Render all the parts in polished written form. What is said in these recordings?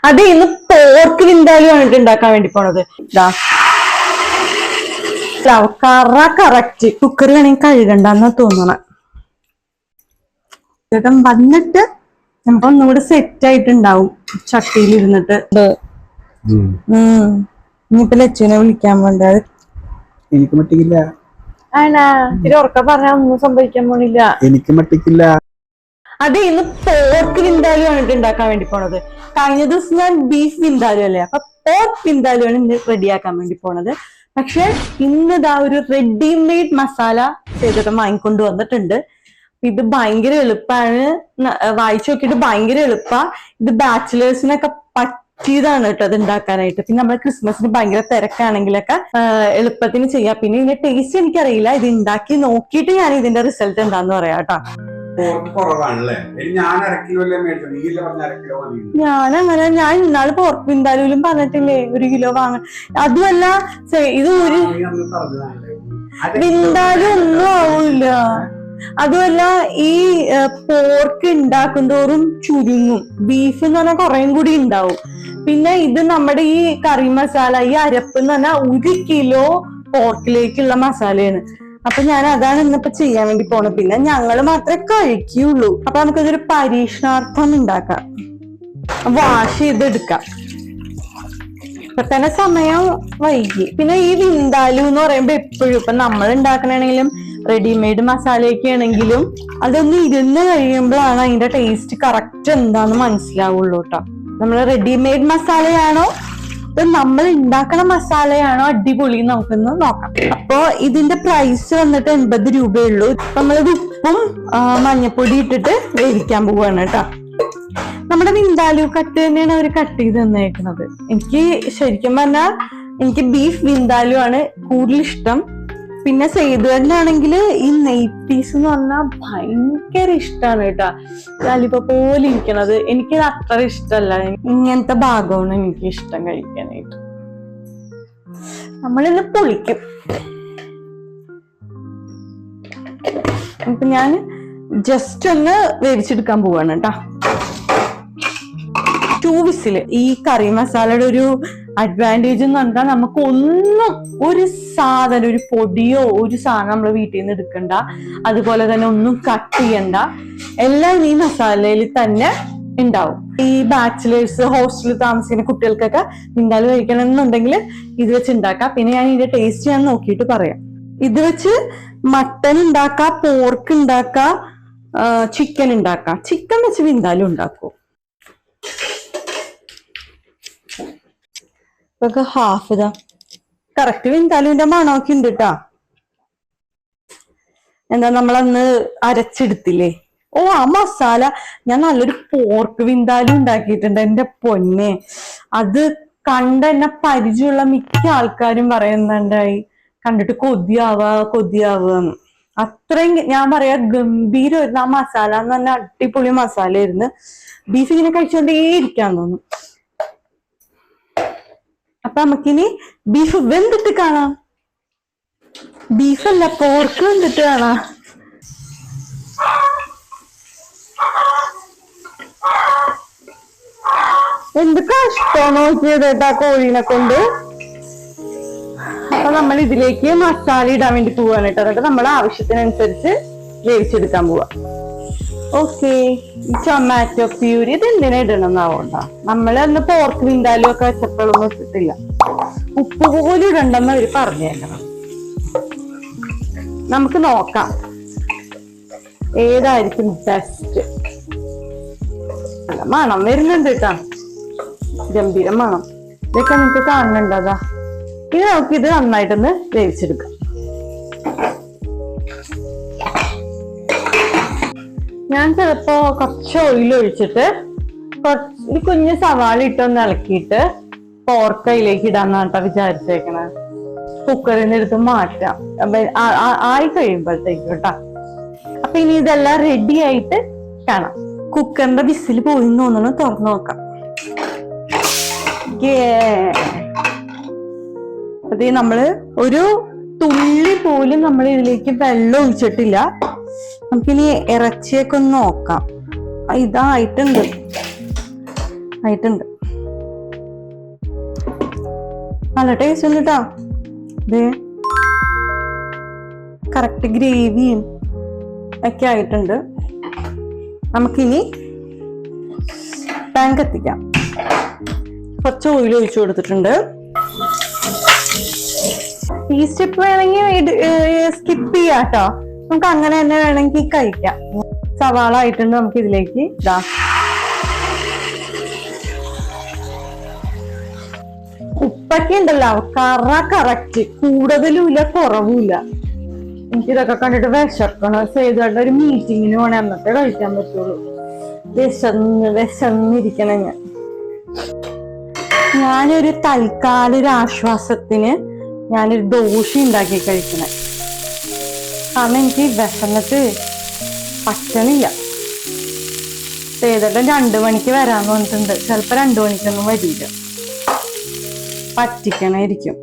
അത് ഇന്ന് പോർക്ക് വിന്താലു ആണ് ഉണ്ടാക്കാൻ വേണ്ടി പോണത്. ഇതാ കറക്റ്റ് കുക്കർ വേണമെങ്കിൽ കഴുകണ്ടെന്നാ തോന്നണ. ചേട്ടൻ വന്നിട്ട് നമുക്ക് ഒന്നുകൂടെ സെറ്റ് ആയിട്ടുണ്ടാവും ചട്ടിയിൽ ഇരുന്നിട്ട്. ഇനിയിപ്പൊ ലച്ചുവിനെ വിളിക്കാൻ വേണ്ട. എനിക്ക് മട്ടിക്കില്ല. ആണാ ഇത്തിരി ഉറക്ക പറഞ്ഞാ ഒന്നും സംഭവിക്കാൻ പോണില്ല. എനിക്ക് മട്ടിക്കില്ല. അത് ഇന്ന് പോർക്ക് വിന്താലു ആണ് ഉണ്ടാക്കാൻ വേണ്ടി പോണത്. കഴിഞ്ഞ ദിവസം ഞാൻ ബീഫ് വിന്താലു അല്ലേ, അപ്പൊ പോർക്ക് വിന്താലു ആണ് ഇന്ന് റെഡിയാക്കാൻ വേണ്ടി പോണത്. പക്ഷെ ഇന്ന് ഇതാ ഒരു റെഡിമെയ്ഡ് മസാല ചെയ്തിട്ട് വാങ്ങിക്കൊണ്ട് വന്നിട്ടുണ്ട്. ഇത് ഭയങ്കര എളുപ്പമാണ്, വായിച്ചു നോക്കിയിട്ട് ഭയങ്കര എളുപ്പാ. ഇത് ബാച്ചിലേഴ്സിനൊക്കെ പറ്റിയതാണ് കേട്ടോ അത് ഉണ്ടാക്കാനായിട്ട്. പിന്നെ നമ്മൾ ക്രിസ്മസിന് ഭയങ്കര തിരക്കാണെങ്കിലൊക്കെ എളുപ്പത്തിന് ചെയ്യാം. പിന്നെ ഇതിന്റെ ടേസ്റ്റ് എനിക്കറിയില്ല, ഇത് ഉണ്ടാക്കി നോക്കിയിട്ട് ഞാൻ ഇതിന്റെ റിസൾട്ട് എന്താന്ന് പറയാം കേട്ടോ. ഞാൻ ഇന്നാള് പോർക്ക് വിന്താലൂലും പറഞ്ഞിട്ടില്ലേ 1 കിലോ വാങ്ങാൻ. അതുമല്ല ഇത് ഒരു വിന്താലും ഒന്നും ആവില്ല. അതുമല്ല ഈ പോർക്ക് ഉണ്ടാക്കും തോറും ചുരുങ്ങും, ബീഫ് എന്ന് പറഞ്ഞാൽ കുറേം കൂടി ഉണ്ടാവും. പിന്നെ ഇത് നമ്മുടെ ഈ കറി മസാല, ഈ അരപ്പ് എന്ന് പറഞ്ഞാൽ 1 കിലോ പോർക്കിലേക്കുള്ള മസാലയാണ്. അപ്പൊ ഞാൻ അതാണ് ഇന്നിപ്പോ ചെയ്യാൻ വേണ്ടി പോണത്. പിന്നെ ഞങ്ങള് മാത്രമേ കഴിക്കുള്ളൂ. അപ്പൊ നമുക്കിതൊരു പരീക്ഷണാർത്ഥം ഉണ്ടാക്കാം, വാഷ് ചെയ്തെടുക്കാം. ഇപ്പൊ തന്നെ സമയം വൈകി. പിന്നെ ഈ വിന്താലു എന്ന് പറയുമ്പോ എപ്പോഴും ഇപ്പൊ നമ്മൾ ഉണ്ടാക്കണമെങ്കിലും റെഡിമെയ്ഡ് മസാലയൊക്കെ ആണെങ്കിലും അതൊന്ന് ഇരുന്ന് കഴിയുമ്പോഴാണ് അതിന്റെ ടേസ്റ്റ് കറക്റ്റ് എന്താന്ന് മനസ്സിലാവുള്ളൂ കേട്ടോ. നമ്മൾ റെഡിമെയ്ഡ് മസാലയാണോ നമ്മൾ ഉണ്ടാക്കണ മസാലയാണോ അടിപൊളി നമുക്കൊന്ന് നോക്കാം. അപ്പൊ ഇതിന്റെ പ്രൈസ് വന്നിട്ട് 80 രൂപയുള്ളൂ. നമ്മളിത് ഉപ്പും മഞ്ഞപ്പൊടി ഇട്ടിട്ട് വേവിക്കാൻ പോവാണ് കേട്ടോ. നമ്മുടെ വിന്താലു കട്ട് തന്നെയാണ് അവർ കട്ട് ചെയ്ത് തന്നേക്കുന്നത്. എനിക്ക് ശരിക്കും പറഞ്ഞാൽ എനിക്ക് ബീഫ് വിന്താലു ആണ് കൂടുതൽ ഇഷ്ടം. പിന്നെ സേതുവനാണെങ്കിൽ ഈ നെയ് പീസ് എന്ന് പറഞ്ഞാൽ ഭയങ്കര ഇഷ്ടമാണ് കേട്ടാ. ലാലിപ്പ പോലെ ഇരിക്കണത് എനിക്ക് അത്ര ഇഷ്ടമല്ല. ഇങ്ങനത്തെ ഭാഗമാണ് എനിക്ക് ഇഷ്ടം കഴിക്കാനായിട്ട്. നമ്മളിന്ന് പൊളിക്കും. അപ്പൊ ഞാൻ ജസ്റ്റ് ഒന്ന് വേവിച്ചെടുക്കാൻ പോവാണ് കേട്ടാ. 2 വിസില്. ഈ കറി മസാലയുടെ ഒരു അഡ്വാൻറ്റേജ് എന്ന് പറഞ്ഞാൽ നമുക്ക് ഒന്നും ഒരു സാധനം, ഒരു പൊടിയോ ഒരു സാധനം നമ്മൾ വീട്ടിൽ നിന്ന് എടുക്കണ്ട. അതുപോലെ തന്നെ ഒന്നും കട്ട് ചെയ്യണ്ട, എല്ലാം ഈ മസാലയിൽ തന്നെ ഉണ്ടാവും. ഈ ബാച്ചിലേഴ്സ് ഹോസ്റ്റലിൽ താമസിക്കുന്ന കുട്ടികൾക്കൊക്കെ വിന്താലു കഴിക്കണം എന്നുണ്ടെങ്കിൽ ഇത് വെച്ച് ഉണ്ടാക്കാം. പിന്നെ ഞാൻ ഇതിന്റെ ടേസ്റ്റ് ഞാൻ നോക്കിയിട്ട് പറയാം. ഇത് വെച്ച് മട്ടൻ ഉണ്ടാക്കാം, പോർക്ക് ഉണ്ടാക്കാം, ചിക്കൻ ഉണ്ടാക്കാം. ചിക്കൻ വെച്ച് വിന്താലു ഉണ്ടാക്കും. ഇതൊക്കെ ഹാഫ് ഇതാ കറക്റ്റ് വിന്താലുവിന്റെ മണമൊക്കെ ഉണ്ട് കേട്ടാ. എന്താ നമ്മളന്ന് അരച്ചെടുത്തില്ലേ, ആ മസാല. ഞാൻ നല്ലൊരു പോർക്ക് വിന്താലു ഉണ്ടാക്കിയിട്ടുണ്ട് എന്റെ പൊന്നെ. അത് കണ്ട എന്നെ പരിചയമുള്ള മിക്ക ആൾക്കാരും പറയുന്നുണ്ടായി കണ്ടിട്ട് കൊതിയാവുക. അത്രയും ഞാൻ പറയാ ഗംഭീരമായിരുന്നു ആ മസാല എന്ന് പറഞ്ഞാൽ. അടിപൊളി മസാലയായിരുന്നു. ബീഫ് ഇങ്ങനെ കഴിച്ചുകൊണ്ടേ ഇരിക്കാൻ തോന്നും. അപ്പൊ നമുക്കിനി ബീഫ് വെന്തിട്ട് കാണാം. ബീഫല്ല, പോർക്ക് വെന്തിട്ട് കാണാം. എന്ത് കഷ്ടം നോക്കിയത് കേട്ടാ കോഴീനെ കൊണ്ട്. അപ്പൊ നമ്മൾ ഇതിലേക്ക് മസാല ഇടാൻ വേണ്ടി പോവാണ് കേട്ടോ. എന്നിട്ട് നമ്മൾ ആവശ്യത്തിനനുസരിച്ച് വേവിച്ചെടുക്കാൻ പോവാ. ഓക്കെ, ഈ ടൊമാറ്റോ പ്യൂരി ഇത് എന്തിനാ ഇടണമെന്നാവണ്ട. നമ്മളന്ന് പോർക്ക് വിന്താലും ഒക്കെ വെച്ചപ്പോഴൊന്നും ഇട്ടിട്ടില്ല. ഉപ്പ് പോലും ഇടണ്ടെന്ന് അവര് പറഞ്ഞേക്കണം. നമുക്ക് നോക്കാം ഏതായിരിക്കും ബെസ്റ്റ്. മണം വരുന്നുണ്ട് കേട്ടാ, ഗംഭീരം മണം. ഇതൊക്കെ നിങ്ങൾക്ക് കാണുന്നുണ്ടതാ. ഇനി നമുക്കിത് നന്നായിട്ടൊന്ന് വേവിച്ചെടുക്കാം. ഞാൻ ചിലപ്പോ കുറച്ച് ഓയിൽ ഒഴിച്ചിട്ട് ഈ കുഞ്ഞ് സവാള ഇട്ടൊന്ന് ഇളക്കിയിട്ട് പോർക്ക് അതിലേക്ക് ഇടാന്നാണ് കേട്ടോ വിചാരിച്ചേക്കണേ. കുക്കറിൽ നിന്ന് എടുത്ത് മാറ്റാം ആയി കഴിയുമ്പോഴത്തേക്കും കേട്ടാ. അപ്പൊ ഇനി ഇതെല്ലാം റെഡി ആയിട്ട് കാണാം. കുക്കറിന്റെ വിസിൽ പോയി തോന്നുന്നു, തുറന്നു നോക്കാം. അതെ, നമ്മള് ഒരു തുള്ളി പോലും നമ്മൾ ഇതിലേക്ക് വെള്ളം ഒഴിച്ചിട്ടില്ല. നമുക്കിനി ഇറച്ചിയൊക്കെ ഒന്ന് നോക്കാം. ഇതായിട്ടുണ്ട്. നല്ല ടേസ്റ്റ് ഉണ്ട് കേട്ടോ. ഇത് കറക്റ്റ് ഗ്രേവിയും ഒക്കെ ആയിട്ടുണ്ട്. നമുക്കിനി പാൻ കത്തിക്കാം. കുറച്ച് ഓയിൽ ഒഴിച്ചു കൊടുത്തിട്ടുണ്ട്. ഈ സ്റ്റെപ്പ് വേണമെങ്കിൽ സ്കിപ്പ് ചെയ്യാം കേട്ടോ. നമുക്ക് അങ്ങനെ തന്നെ വേണമെങ്കിൽ കഴിക്കാം. സവാള ആയിട്ടുണ്ട്. നമുക്ക് ഇതിലേക്ക് ഇതാ ഉപ്പൊക്കെ ഉണ്ടല്ലോ കറക്റ്റ്, കൂടുതലും ഇല്ല കുറവുമില്ല. എനിക്കിതൊക്കെ കണ്ടിട്ട് വിശക്കണം. സേതുവായിട്ട് ഒരു മീറ്റിങ്ങിന് പോണേ, അന്നത്തെ കഴിക്കാൻ പറ്റുള്ളൂ. വിശന്നിരിക്കണം ഞാനൊരു തൽക്കാല ഒരു ആശ്വാസത്തിന് ഞാനൊരു ദോശ ഉണ്ടാക്കി കഴിക്കണേ. കാരണം എനിക്ക് വിശന്നിട്ട് പറ്റണില്ല. സേതുട്ടൻ 2 മണിക്ക് വരാന്ന് പറഞ്ഞിട്ടുണ്ട്. ചിലപ്പോ 2 മണിക്കൊന്നും വരില്ല, പറ്റിക്കണായിരിക്കും.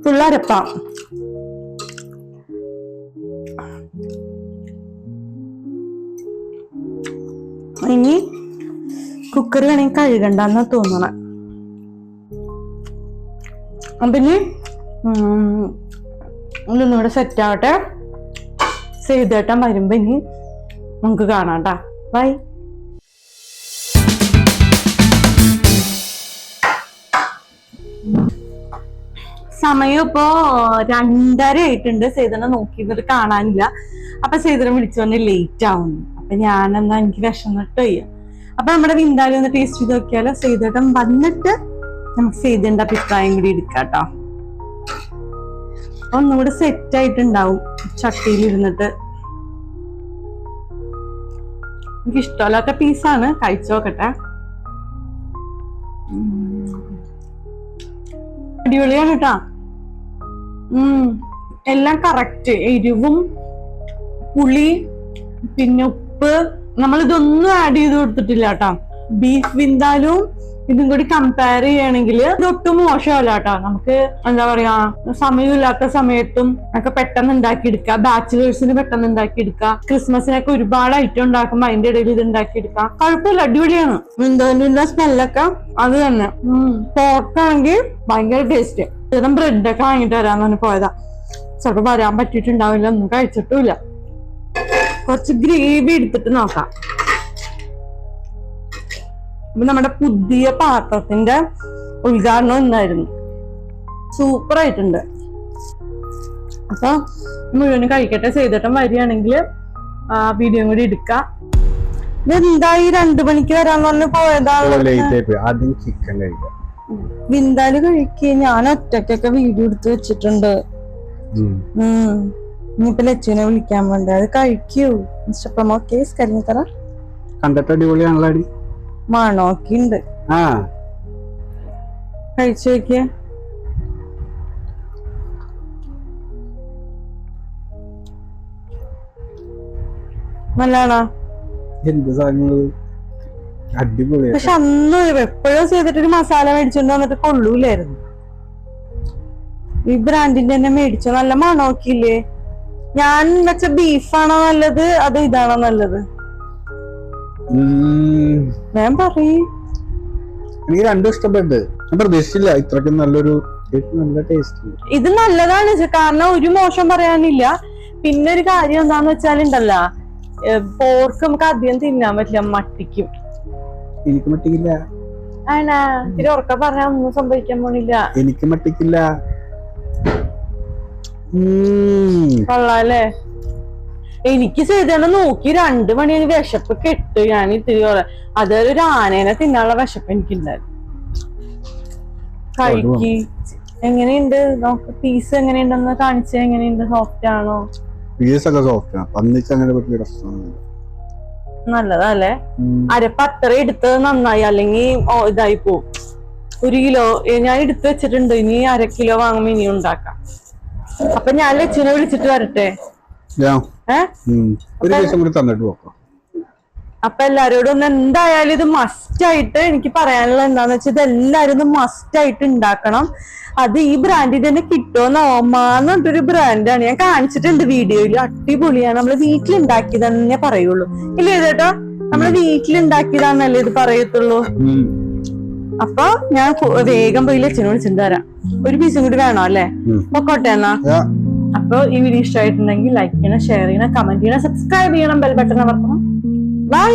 പിള്ളേരപ്പ ഇനി കുക്കർ വേണമെങ്കിൽ കഴുകണ്ടെന്നാ തോന്നണ. പിന്നെ ഒന്നുകൂടെ സെറ്റ് ആവട്ടെ. സേതുട്ടൻ വരുമ്പോ ഇനി നമുക്ക് കാണാട്ടാ. ബൈ. സമയം ഇപ്പോ 2:30 ആയിട്ടുണ്ട്. സേതുനെ നോക്കിയിട്ട് കാണാനില്ല. അപ്പൊ സേതുനെ വിളിച്ചു വന്ന് ലേറ്റ് ആവുന്നു. അപ്പൊ ഞാനെന്നാ എനിക്ക് വിശന്നിട്ട് വയ്യ. അപ്പൊ നമ്മുടെ വിന്താലി ഒന്ന് ടേസ്റ്റ് ചെയ്ത് നോക്കിയാലോ. സേതുട്ടൻ വന്നിട്ട് നമുക്ക് സേതുന്റെ അഭിപ്രായം കൂടി എടുക്കാട്ടോ. ഒന്നുകൂടെ സെറ്റ് ആയിട്ടുണ്ടാവും ചട്ടിയിൽ ഇരുന്നിട്ട്. എനിക്ക് ഇഷ്ടമല്ലാത്ത പീസാണ്. കഴിച്ചു നോക്കട്ടെ. അടിപൊളിയാണ് കേട്ടാ. എല്ലാം കറക്റ്റ്. എരിവും പുളി പിന്നെ ഉപ്പ് നമ്മളിതൊന്നും ആഡ് ചെയ്ത് കൊടുത്തിട്ടില്ല കേട്ടോ. ബീഫ് വിന്താലും ഇതും കൂടി കമ്പയർ ചെയ്യുകയാണെങ്കിൽ ഇതൊട്ടും മോശമല്ല കേട്ടോ. നമുക്ക് എന്താ പറയാ, സമയമില്ലാത്ത സമയത്തും ഒക്കെ പെട്ടെന്ന് ഉണ്ടാക്കിയെടുക്കാം. ബാച്ചിലേഴ്സിന് പെട്ടെന്ന് ഉണ്ടാക്കിയെടുക്കാം. ക്രിസ്മസിനൊക്കെ ഒരുപാട് ഐറ്റം ഉണ്ടാക്കുമ്പോ അതിന്റെ ഇടയിൽ ഇത് ഉണ്ടാക്കിയെടുക്കാം. കുഴപ്പമില്ല, അടിപൊളിയാണ്. വിന്താലിന്റെ സ്മെല്ലൊക്കെ അത് തന്നെ. പോർക്കാണെങ്കിൽ ഭയങ്കര ടേസ്റ്റ്. ചേട്ടൻ ബ്രെഡൊക്കെ വാങ്ങിട്ട് വരാന്ന് പറഞ്ഞ് പോയതാ. ചിലപ്പോ വരാൻ പറ്റിയിട്ടുണ്ടാവില്ല, ഒന്നും കഴിച്ചിട്ടുമില്ല. കുറച്ച് ഗ്രേവി എടുത്തിട്ട് നോക്കാം. ഇപ്പൊ നമ്മുടെ പുതിയ പാത്രത്തിന്റെ ഉദ്ഘാടനം ഇന്നായിരുന്നു. സൂപ്പർ ആയിട്ടുണ്ട്. അപ്പൊ മുഴുവനും കഴിക്കട്ടെ. സേതുട്ടൻ വരികയാണെങ്കിൽ വീഡിയോ കൂടി എടുക്കാം. ഇതെന്തായി 2 മണിക്ക് വരാന്ന് പറഞ്ഞ് പോയതാണ്. വിന്താല് കഴിക്കുക. ഞാൻ ഒറ്റക്കൊക്കെ വീഡിയോ എടുത്ത് വെച്ചിട്ടുണ്ട്. ഇനിയിപ്പൊ ലച്ചുവിനെ വിളിക്കാൻ വേണ്ട. അത് കഴിക്കൂ. കരിഞ്ഞത്തറ കണ്ടിട്ട് അടിപൊളിയാണല്ലോ. മണമൊക്കെ ഉണ്ട്. കഴിച്ചു നോക്കിയ നല്ലതാണോ? അടിപൊളി. പക്ഷെ അന്ന് എപ്പോഴും ചെയ്തിട്ടൊരു മസാല മേടിച്ചോണ്ട് വന്നിട്ട് കൊള്ളൂലായിരുന്നു. ഈ ബ്രാൻഡിന്റെ തന്നെ മേടിച്ചോ. നല്ല മണമൊക്കെ ഇല്ലേ? ഞാൻ വെച്ച ബീഫാണോ നല്ലത് അത് ഇതാണോ നല്ലത്? ഞാൻ പറയും. എനിക്ക് രണ്ടും ഇഷ്ടപ്പെട്ടു. ഞാൻ പ്രതീക്ഷിച്ചില്ല ഇത്രയ്ക്കും നല്ലൊരു നല്ല ടേസ്റ്റ്. ഇത് നല്ലതാണ് കാരണം ഒരു മോശം പറയാനില്ല. പിന്നെ ഒരു കാര്യം എന്താന്ന് വെച്ചാലുണ്ടല്ല, പോർക്ക് നമുക്ക് അധികം തിന്നാൻ പറ്റില്ല, മട്ടിക്കും. എനിക്ക് മട്ടിക്കില്ല. ആണാ? ഇത്തിരി ഉറക്ക പറഞ്ഞാ ഒന്നും സംഭവിക്കാൻ പോണില്ല. എനിക്ക് മട്ടിക്കില്ല. കൊള്ളാല്ലേ? എനിക്ക് ചെയ്തന്നെ നോക്കി 2 മണി വിശപ്പ് കെട്ട്. ഞാൻ ഇത്തിരി അതൊരു ആനേനെ തിന്നാനുള്ള വിശപ്പ് എനിക്കുണ്ടായിരുന്നു. കഴിക്ക്. എങ്ങനെയുണ്ട് നോക്ക്. പീസ് എങ്ങനെയുണ്ടെന്ന് കാണിച്ച. എങ്ങനെയുണ്ട്? സോഫ്റ്റ് ആണോ? നല്ലതല്ലേ? അരപ്പ് അത്ര എടുത്തത് നന്നായി, അല്ലെങ്കിൽ ഇതായി പോവും. 1 കിലോ ഞാൻ എടുത്തു വെച്ചിട്ടുണ്ട്. ഇനി 1/2 കിലോ വാങ്ങുമ്പോ ഇനി ഉണ്ടാക്കാം. അപ്പൊ ഞാൻ ലച്ചുവിനെ വിളിച്ചിട്ട് വരട്ടെ. അപ്പൊ എല്ലാരോടും ഒന്ന് എന്തായാലും ഇത് മസ്റ്റ് ആയിട്ട് എനിക്ക് പറയാനുള്ള എന്താന്ന് വെച്ചാൽ ഇത് എല്ലാരും ഒന്ന് മസ്റ്റ് ആയിട്ട് ഉണ്ടാക്കണം. അത് ഈ ബ്രാൻഡിൽ തന്നെ കിട്ടുമെന്ന് ഓമാന്ന് പറഞ്ഞൊരു ബ്രാൻഡാണ്. ഞാൻ കാണിച്ചിട്ടുണ്ട് വീഡിയോയിൽ. അടിപൊളിയാണ്. നമ്മള് വീട്ടിലുണ്ടാക്കിയതെന്നെ പറയുള്ളൂ. ഇല്ലേ ചേട്ടാ? നമ്മള് വീട്ടിലുണ്ടാക്കിയതാന്നല്ലേ ഇത് പറയത്തുള്ളൂ. അപ്പൊ ഞാൻ വേഗം പോയി ലച്ചനോട് വിളിച്ചിട്ട് തരാം. ഒരു പീസും കൂടി വേണോ അല്ലേ? പൊക്കോട്ടെ എന്നാ. അപ്പൊ ഈ വീഡിയോ ഇഷ്ടമായിട്ടുണ്ടെങ്കിൽ ലൈക്ക് ചെയ്യണം, ഷെയർ ചെയ്യണം, കമന്റ് ചെയ്യണം, സബ്സ്ക്രൈബ് ചെയ്യണം, ബെൽ ബട്ടൺ അമർത്തണം. ബൈ.